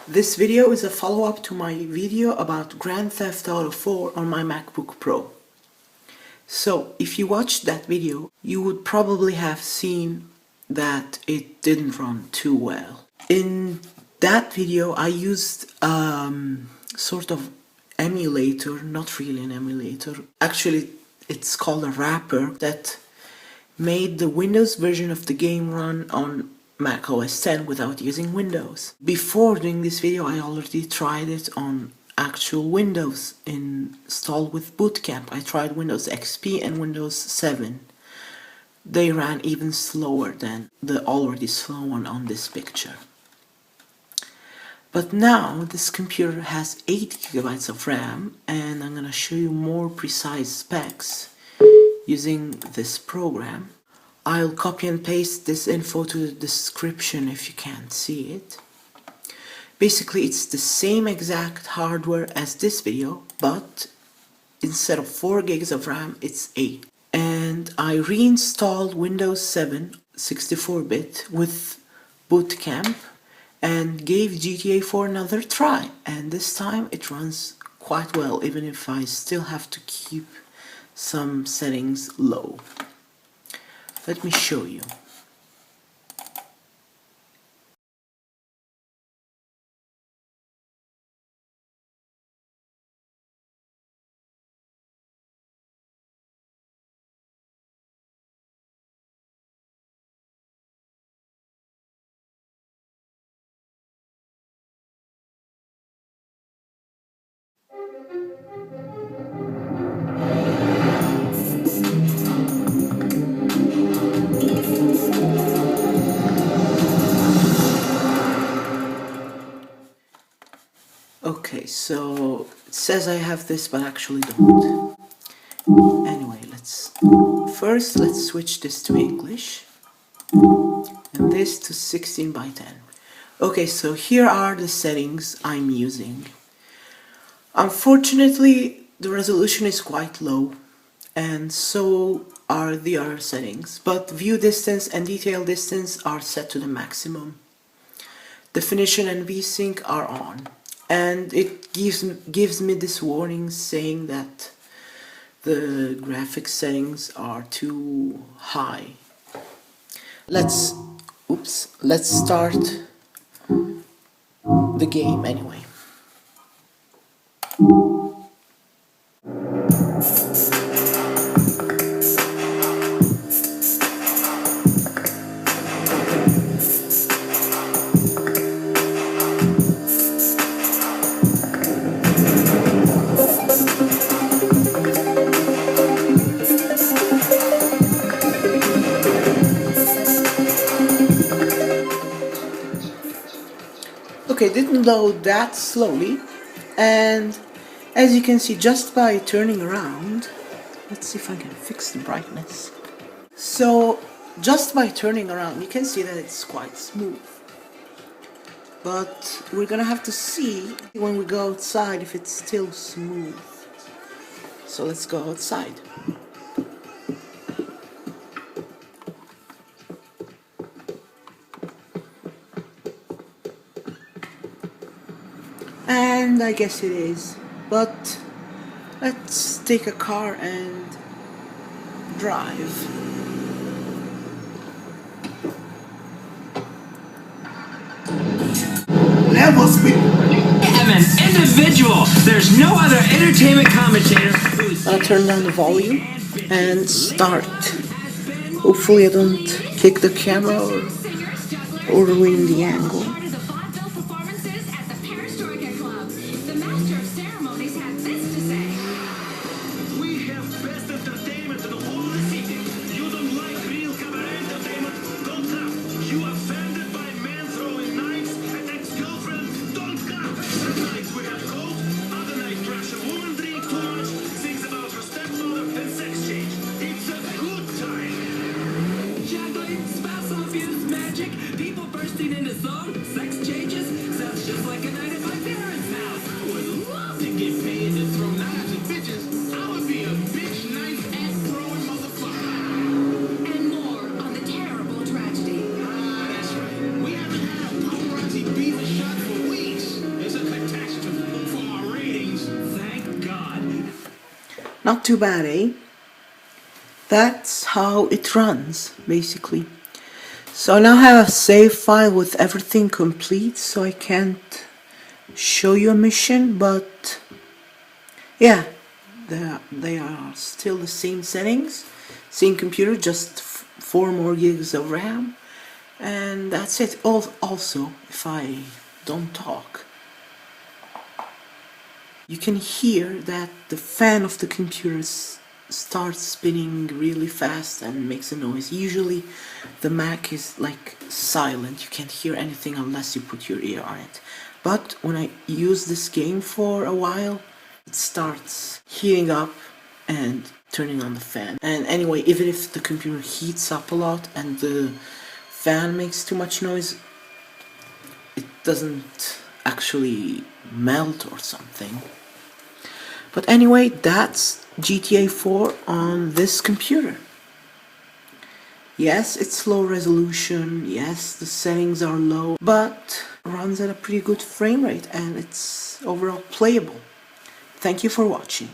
This video is a follow-up to my video about Grand Theft Auto 4 on my MacBook Pro. So, if you watched that video, you would probably have seen that it didn't run too well. In that video, I used sort of emulator, not really an emulator. Actually, it's called a wrapper that made the Windows version of the game run on Mac OS X without using Windows. Before doing this video, I already tried it on actual Windows installed with Boot Camp. I tried Windows XP and Windows 7. They ran even slower than the already slow one on this picture. But now this computer has 8 GB of RAM, and I'm gonna show you more precise specs using this program. I'll copy and paste this info to the description if you can't see it. Basically, it's the same exact hardware as this video, but instead of 4 gigs of RAM, it's 8. And I reinstalled Windows 7 64-bit with Boot Camp and gave GTA 4 another try. And this time it runs quite well, even if I still have to keep some settings low. Let me show you. Okay, so it says I have this, but actually don't. Anyway, let's switch this to English and this to 16:10. Okay, so here are the settings I'm using. Unfortunately, the resolution is quite low, and so are the other settings, but view distance and detail distance are set to the maximum. Definition and VSync are on. And it gives me this warning saying that the graphics settings are too high. Let's start the game anyway. Okay, it didn't load that slowly, and as you can see, just by turning around, let's see if I can fix the brightness. So just by turning around, you can see that it's quite smooth, but we're gonna have to see when we go outside if it's still smooth. So let's go outside. And I guess it is, but let's take a car and drive. Levels with I'm an individual. There's no other entertainment commentator who's... I'll turn down the volume and start. Hopefully I don't kick the camera or ruin the angle. People bursting into song. Not too bad, eh? That's how it runs, basically. So now I have a save file with everything complete, so I can't show you a mission, but yeah, they are still the same settings, same computer, just 4 more gigs of RAM, and that's it. Also, if I don't talk, you can hear that the fan of the computer starts spinning really fast and makes a noise. Usually the Mac is like silent, you can't hear anything unless you put your ear on it. But when I use this game for a while, it starts heating up and turning on the fan. And anyway, even if the computer heats up a lot and the fan makes too much noise, it doesn't actually melt or something. But anyway, that's GTA 4 on this computer. Yes, it's low resolution, yes, the settings are low, but runs at a pretty good frame rate and it's overall playable. Thank you for watching.